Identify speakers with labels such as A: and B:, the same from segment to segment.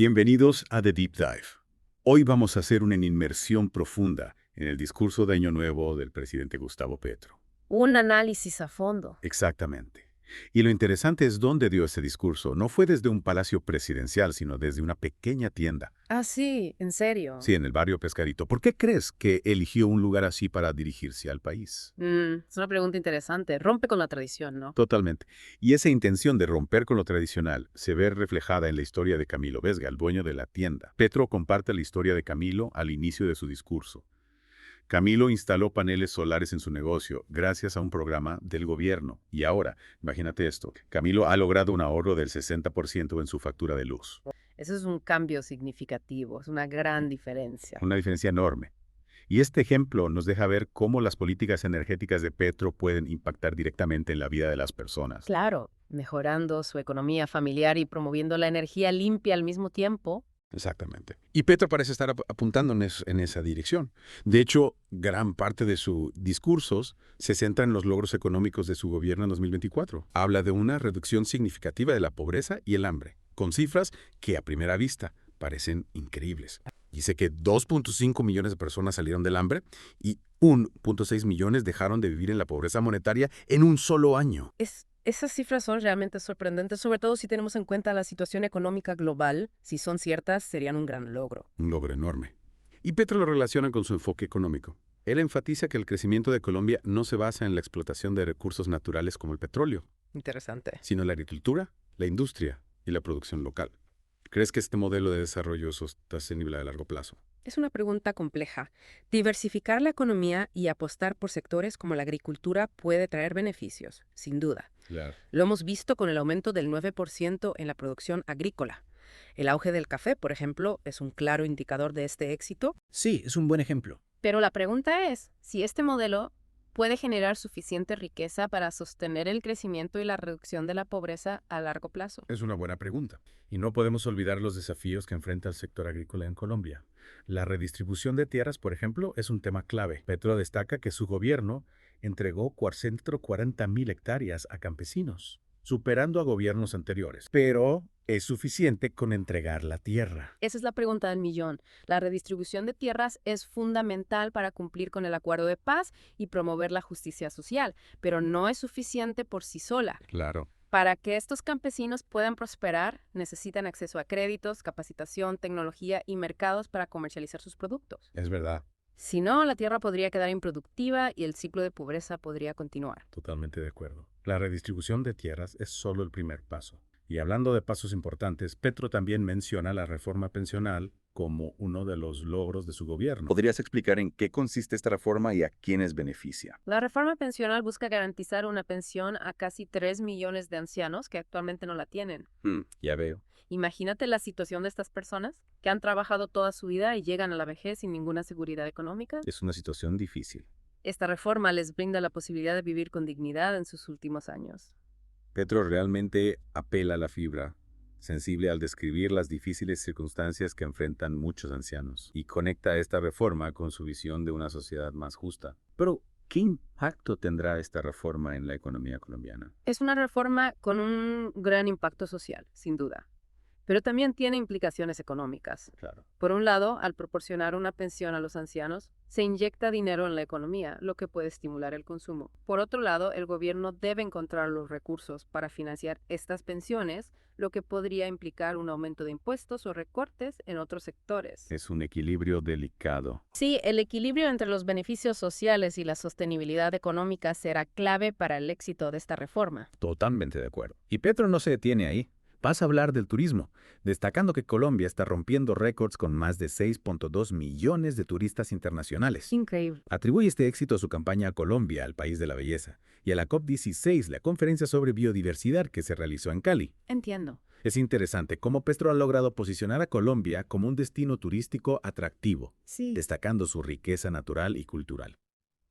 A: Bienvenidos a The Deep Dive. Hoy vamos a hacer una inmersión profunda en el discurso de Año Nuevo del presidente Gustavo Petro.
B: Un análisis a fondo.
A: Exactamente. Y lo interesante es dónde dio ese discurso. No fue desde un palacio presidencial, sino desde una pequeña tienda.
B: Ah, sí, en serio.
A: Sí, en el barrio Pescadito. ¿Por qué crees que eligió un lugar así para dirigirse al país?
B: Es una pregunta interesante. Rompe con la tradición, ¿no?
A: Totalmente. Y esa intención de romper con lo tradicional se ve reflejada en la historia de Camilo Vesga, el dueño de la tienda. Petro comparte la historia de Camilo al inicio de su discurso. Camilo instaló paneles solares en su negocio gracias a un programa del gobierno. Y ahora, imagínate esto, Camilo ha logrado un ahorro del 60% en su factura de luz.
B: Eso es un cambio significativo, es una gran diferencia.
A: Una diferencia enorme. Y este ejemplo nos deja ver cómo las políticas energéticas de Petro pueden impactar directamente en la vida de las personas.
B: Claro, mejorando su economía familiar y promoviendo la energía limpia al mismo tiempo.
C: Exactamente. Y Petro parece estar apuntando en esa dirección. De hecho, gran parte de sus discursos se centra en los logros económicos de su gobierno en 2024. Habla de una reducción significativa de la pobreza y el hambre, con cifras que a primera vista parecen increíbles. Dice que 2.5 millones de personas salieron del hambre y 1.6 millones dejaron de vivir en la pobreza monetaria en un solo año.
B: Esas cifras son realmente sorprendentes, sobre todo si tenemos en cuenta la situación económica global. Si son ciertas, serían un gran logro.
C: Un logro enorme. Y Petro lo relaciona con su enfoque económico. Él enfatiza que el crecimiento de Colombia no se basa en la explotación de recursos naturales como el petróleo,
B: Interesante.
C: sino en la agricultura, la industria y la producción local. ¿Crees que este modelo de desarrollo es sostenible a largo plazo?
B: Es una pregunta compleja. Diversificar la economía y apostar por sectores como la agricultura puede traer beneficios, sin duda.
C: Claro.
B: Lo hemos visto con el aumento del 9% en la producción agrícola. El auge del café, por ejemplo, es un claro indicador de este éxito.
D: Sí, es un buen ejemplo.
B: Pero la pregunta es si este modelo puede generar suficiente riqueza para sostener el crecimiento y la reducción de la pobreza a largo plazo.
C: Es una buena pregunta. Y no podemos olvidar los desafíos que enfrenta el sector agrícola en Colombia. La redistribución de tierras, por ejemplo, es un tema clave. Petro destaca que su gobierno entregó 440.000 hectáreas a campesinos, superando a gobiernos anteriores. Pero es suficiente con entregar la tierra.
B: Esa es la pregunta del millón. La redistribución de tierras es fundamental para cumplir con el acuerdo de paz y promover la justicia social, pero no es suficiente por sí sola.
C: Claro.
B: Para que estos campesinos puedan prosperar, necesitan acceso a créditos, capacitación, tecnología y mercados para comercializar sus productos.
C: Es verdad.
B: Si no, la tierra podría quedar improductiva y el ciclo de pobreza podría continuar.
C: Totalmente de acuerdo. La redistribución de tierras es solo el primer paso. Y hablando de pasos importantes, Petro también menciona la reforma pensional como uno de los logros de su gobierno.
E: ¿Podrías explicar en qué consiste esta reforma y a quiénes beneficia?
B: La reforma pensional busca garantizar una pensión a casi 3 millones de ancianos que actualmente no la tienen.
E: Ya veo.
B: Imagínate la situación de estas personas que han trabajado toda su vida y llegan a la vejez sin ninguna seguridad económica.
E: Es una situación difícil.
B: Esta reforma les brinda la posibilidad de vivir con dignidad en sus últimos años.
E: Petro realmente apela a la fibra sensible al describir las difíciles circunstancias que enfrentan muchos ancianos y conecta esta reforma con su visión de una sociedad más justa. Pero, ¿qué impacto tendrá esta reforma en la economía colombiana?
B: Es una reforma con un gran impacto social, sin duda, pero también tiene implicaciones económicas.
E: Claro.
B: Por un lado, al proporcionar una pensión a los ancianos, se inyecta dinero en la economía, lo que puede estimular el consumo. Por otro lado, el gobierno debe encontrar los recursos para financiar estas pensiones, lo que podría implicar un aumento de impuestos o recortes en otros sectores.
E: Es un equilibrio delicado.
B: Sí, el equilibrio entre los beneficios sociales y la sostenibilidad económica será clave para el éxito de esta reforma.
E: Totalmente de acuerdo. Y Petro no se detiene ahí. Pasa a hablar del turismo, destacando que Colombia está rompiendo récords con más de 6.2 millones de turistas internacionales.
B: Increíble.
E: Atribuye este éxito a su campaña a Colombia, al país de la belleza, y a la COP16, la conferencia sobre biodiversidad que se realizó en Cali.
B: Entiendo.
E: Es interesante cómo Petro ha logrado posicionar a Colombia como un destino turístico atractivo,
B: Sí.
E: destacando su riqueza natural y cultural.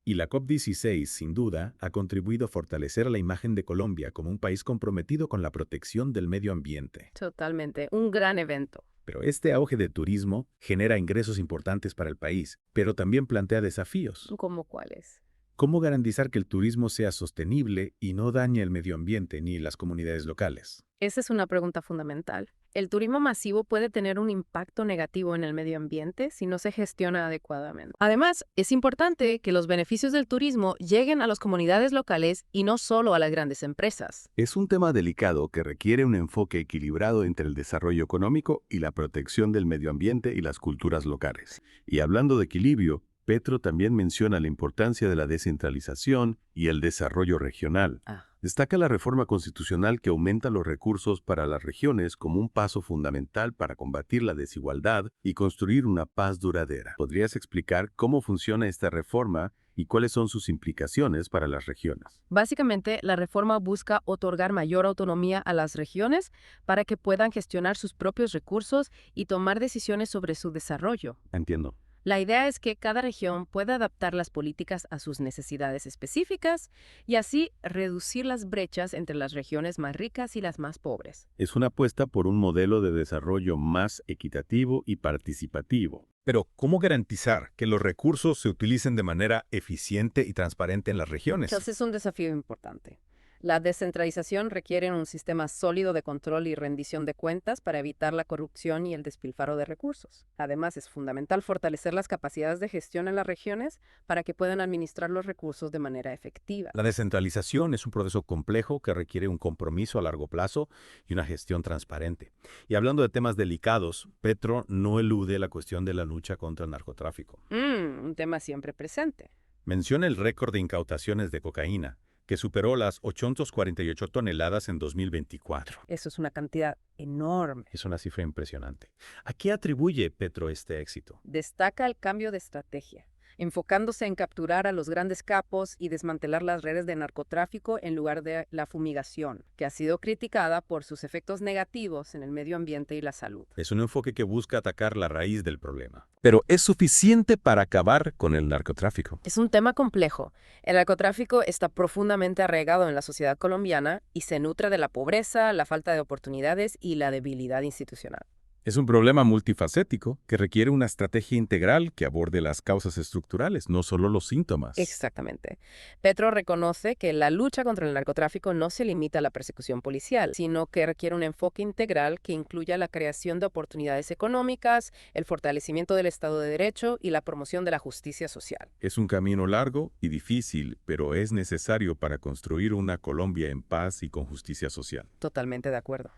E: Y la COP16, sin duda, ha contribuido a fortalecer la imagen de Colombia como un país comprometido con la protección del medio ambiente.
B: Totalmente. Un gran evento.
E: Pero este auge de turismo genera ingresos importantes para el país, pero también plantea desafíos.
B: ¿Cómo cuáles?
E: ¿Cómo garantizar que el turismo sea sostenible y no dañe el medio ambiente ni las comunidades locales?
B: Esa es una pregunta fundamental. El turismo masivo puede tener un impacto negativo en el medio ambiente si no se gestiona adecuadamente. Además, es importante que los beneficios del turismo lleguen a las comunidades locales y no solo a las grandes empresas.
C: Es un tema delicado que requiere un enfoque equilibrado entre el desarrollo económico y la protección del medio ambiente y las culturas locales. Y hablando de equilibrio, Petro también menciona la importancia de la descentralización y el desarrollo regional. Destaca la reforma constitucional que aumenta los recursos para las regiones como un paso fundamental para combatir la desigualdad y construir una paz duradera. ¿Podrías explicar cómo funciona esta reforma y cuáles son sus implicaciones para las regiones?
B: Básicamente, la reforma busca otorgar mayor autonomía a las regiones para que puedan gestionar sus propios recursos y tomar decisiones sobre su desarrollo.
C: Entiendo.
B: La idea es que cada región pueda adaptar las políticas a sus necesidades específicas y así reducir las brechas entre las regiones más ricas y las más pobres.
C: Es una apuesta por un modelo de desarrollo más equitativo y participativo.
D: Pero, ¿cómo garantizar que los recursos se utilicen de manera eficiente y transparente en las regiones?
B: Entonces es un desafío importante. La descentralización requiere un sistema sólido de control y rendición de cuentas para evitar la corrupción y el despilfarro de recursos. Además, es fundamental fortalecer las capacidades de gestión en las regiones para que puedan administrar los recursos de manera efectiva.
D: La descentralización es un proceso complejo que requiere un compromiso a largo plazo y una gestión transparente. Y hablando de temas delicados, Petro no elude la cuestión de la lucha contra el narcotráfico.
B: Un tema siempre presente.
D: Menciona el récord de incautaciones de cocaína, que superó las 848 toneladas en 2024.
B: Eso es una cantidad enorme.
D: Es una cifra impresionante. ¿A qué atribuye Petro este éxito?
B: Destaca el cambio de estrategia, enfocándose en capturar a los grandes capos y desmantelar las redes de narcotráfico en lugar de la fumigación, que ha sido criticada por sus efectos negativos en el medio ambiente y la salud.
D: Es un enfoque que busca atacar la raíz del problema.
C: Pero ¿es suficiente para acabar con el narcotráfico?
B: Es un tema complejo. El narcotráfico está profundamente arraigado en la sociedad colombiana y se nutre de la pobreza, la falta de oportunidades y la debilidad institucional.
C: Es un problema multifacético que requiere una estrategia integral que aborde las causas estructurales, no solo los síntomas.
B: Exactamente. Petro reconoce que la lucha contra el narcotráfico no se limita a la persecución policial, sino que requiere un enfoque integral que incluya la creación de oportunidades económicas, el fortalecimiento del Estado de Derecho y la promoción de la justicia social.
C: Es un camino largo y difícil, pero es necesario para construir una Colombia en paz y con justicia social.
B: Totalmente de acuerdo.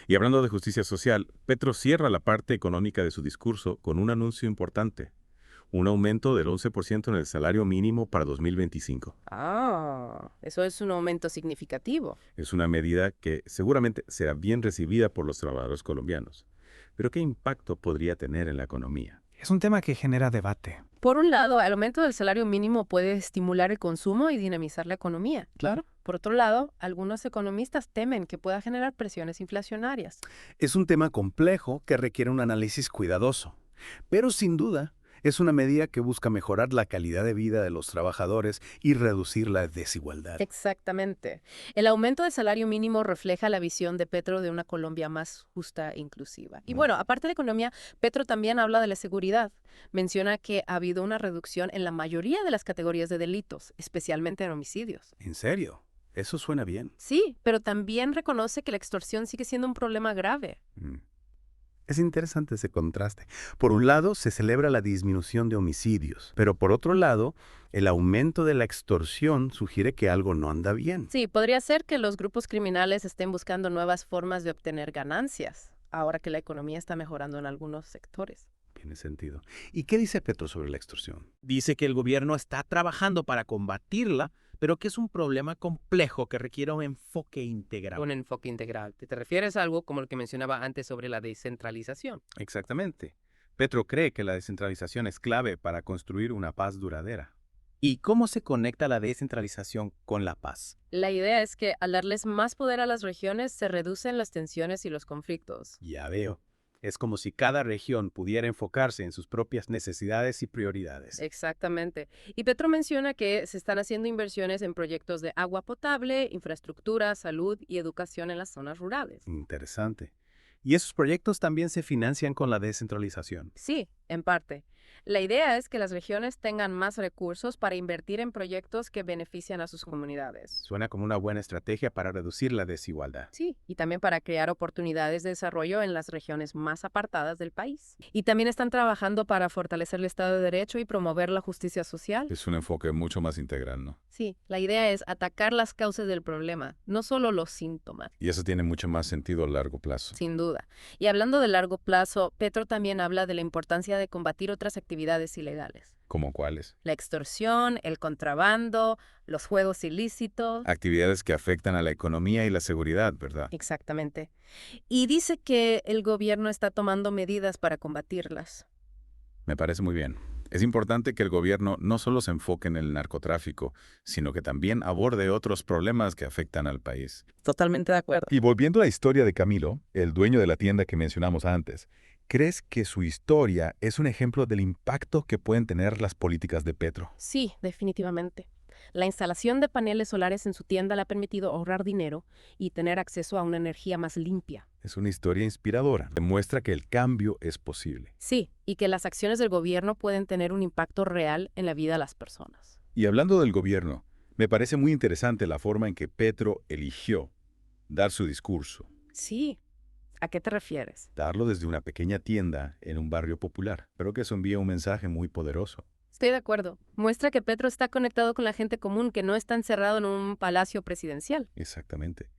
C: Y hablando de justicia social, Petro cierra la parte económica de su discurso con un anuncio importante: un aumento del 11% en el salario mínimo para 2025.
B: Eso es un aumento significativo.
C: Es una medida que seguramente será bien recibida por los trabajadores colombianos. Pero ¿qué impacto podría tener en la economía?
F: Es un tema que genera debate.
B: Por un lado, el aumento del salario mínimo puede estimular el consumo y dinamizar la economía.
F: Claro.
B: Por otro lado, algunos economistas temen que pueda generar presiones inflacionarias.
G: Es un tema complejo que requiere un análisis cuidadoso, pero sin duda es una medida que busca mejorar la calidad de vida de los trabajadores y reducir la desigualdad.
B: Exactamente. El aumento del salario mínimo refleja la visión de Petro de una Colombia más justa e inclusiva. Y bueno, aparte de economía, Petro también habla de la seguridad. Menciona que ha habido una reducción en la mayoría de las categorías de delitos, especialmente en homicidios.
G: ¿En serio? Eso suena bien.
B: Sí, pero también reconoce que la extorsión sigue siendo un problema grave.
G: Es interesante ese contraste. Por un lado, se celebra la disminución de homicidios, pero por otro lado, el aumento de la extorsión sugiere que algo no anda bien.
B: Sí, podría ser que los grupos criminales estén buscando nuevas formas de obtener ganancias, ahora que la economía está mejorando en algunos sectores.
G: Tiene sentido. ¿Y qué dice Petro sobre la extorsión?
H: Dice que el gobierno está trabajando para combatirla, pero que es un problema complejo que requiere un enfoque integral.
I: Un enfoque integral. ¿Te refieres a algo como el que mencionaba antes sobre la descentralización?
E: Exactamente. Petro cree que la descentralización es clave para construir una paz duradera.
H: ¿Y cómo se conecta la descentralización con la paz?
B: La idea es que al darles más poder a las regiones se reducen las tensiones y los conflictos.
E: Ya veo. Es como si cada región pudiera enfocarse en sus propias necesidades y prioridades.
B: Exactamente. Y Petro menciona que se están haciendo inversiones en proyectos de agua potable, infraestructura, salud y educación en las zonas rurales.
E: Interesante. ¿Y esos proyectos también se financian con la descentralización?
B: Sí, en parte. La idea es que las regiones tengan más recursos para invertir en proyectos que benefician a sus comunidades.
C: Suena como una buena estrategia para reducir la desigualdad.
B: Sí, y también para crear oportunidades de desarrollo en las regiones más apartadas del país. Y también están trabajando para fortalecer el Estado de Derecho y promover la justicia social.
A: Es un enfoque mucho más integral, ¿no?
B: Sí, la idea es atacar las causas del problema, no solo los síntomas.
A: Y eso tiene mucho más sentido a largo plazo.
B: Sin duda. Y hablando de largo plazo, Petro también habla de la importancia de combatir otras actividades ilegales.
A: ¿Cómo cuáles?
B: La extorsión, el contrabando, los juegos ilícitos.
A: Actividades que afectan a la economía y la seguridad, ¿verdad?
B: Exactamente. Y dice que el gobierno está tomando medidas para combatirlas.
A: Me parece muy bien. Es importante que el gobierno no solo se enfoque en el narcotráfico, sino que también aborde otros problemas que afectan al país.
H: Totalmente de acuerdo.
A: Y volviendo a la historia de Camilo, el dueño de la tienda que mencionamos antes, ¿crees que su historia es un ejemplo del impacto que pueden tener las políticas de Petro?
B: Sí, definitivamente. La instalación de paneles solares en su tienda le ha permitido ahorrar dinero y tener acceso a una energía más limpia.
A: Es una historia inspiradora. Demuestra que el cambio es posible.
B: Sí, y que las acciones del gobierno pueden tener un impacto real en la vida de las personas.
A: Y hablando del gobierno, me parece muy interesante la forma en que Petro eligió dar su discurso.
B: Sí. ¿A qué te refieres?
A: Darlo desde una pequeña tienda en un barrio popular. Creo que eso envía un mensaje muy poderoso.
B: Estoy de acuerdo. Muestra que Petro está conectado con la gente común, que no está encerrado en un palacio presidencial.
A: Exactamente.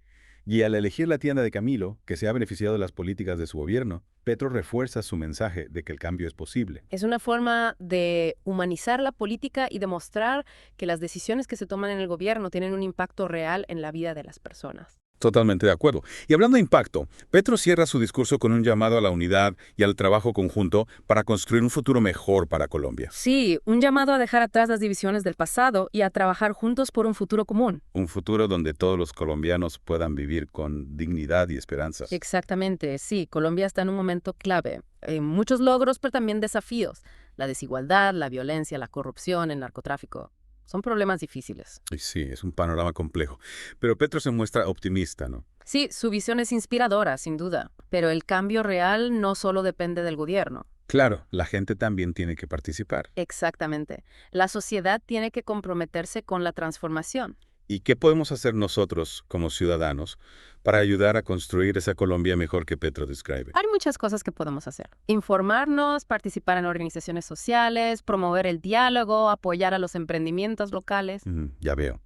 A: Y al elegir la tienda de Camilo, que se ha beneficiado de las políticas de su gobierno, Petro refuerza su mensaje de que el cambio es posible.
B: Es una forma de humanizar la política y demostrar que las decisiones que se toman en el gobierno tienen un impacto real en la vida de las personas.
A: Totalmente de acuerdo. Y hablando de impacto, Petro cierra su discurso con un llamado a la unidad y al trabajo conjunto para construir un futuro mejor para Colombia.
B: Sí, un llamado a dejar atrás las divisiones del pasado y a trabajar juntos por un futuro común.
A: Un futuro donde todos los colombianos puedan vivir con dignidad y esperanza.
B: Exactamente, sí. Colombia está en un momento clave. Muchos logros, pero también desafíos. La desigualdad, la violencia, la corrupción, el narcotráfico. Son problemas difíciles.
A: Y sí, es un panorama complejo. Pero Petro se muestra optimista, ¿no?
B: Sí, su visión es inspiradora, sin duda. Pero el cambio real no solo depende del gobierno.
A: Claro, la gente también tiene que participar.
B: Exactamente. La sociedad tiene que comprometerse con la transformación.
A: ¿Y qué podemos hacer nosotros como ciudadanos para ayudar a construir esa Colombia mejor que Petro describe?
B: Hay muchas cosas que podemos hacer. Informarnos, participar en organizaciones sociales, promover el diálogo, apoyar a los emprendimientos locales.
A: Ya veo.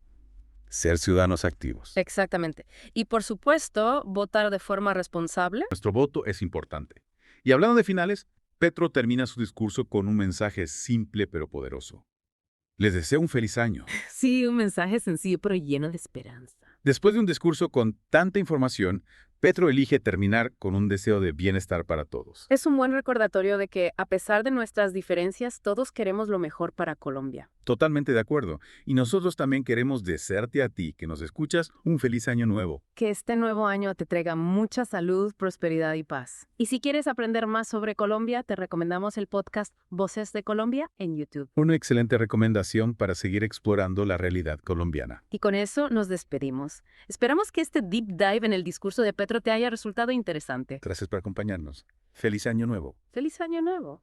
A: Ser ciudadanos activos.
B: Exactamente. Y por supuesto, votar de forma responsable.
A: Nuestro voto es importante. Y hablando de finales, Petro termina su discurso con un mensaje simple pero poderoso. Les deseo un feliz año.
B: Sí, un mensaje sencillo pero lleno de esperanza.
A: Después de un discurso con tanta información, Petro elige terminar con un deseo de bienestar para todos.
B: Es un buen recordatorio de que, a pesar de nuestras diferencias, todos queremos lo mejor para Colombia.
A: Totalmente de acuerdo. Y nosotros también queremos desearte a ti, que nos escuchas, un feliz año nuevo.
B: Que este nuevo año te traiga mucha salud, prosperidad y paz. Y si quieres aprender más sobre Colombia, te recomendamos el podcast Voces de Colombia en YouTube.
A: Una excelente recomendación para seguir explorando la realidad colombiana.
B: Y con eso nos despedimos. Esperamos que este deep dive en el discurso de Petro te haya resultado interesante.
A: Gracias por acompañarnos. Feliz año nuevo.
B: ¡Feliz año nuevo!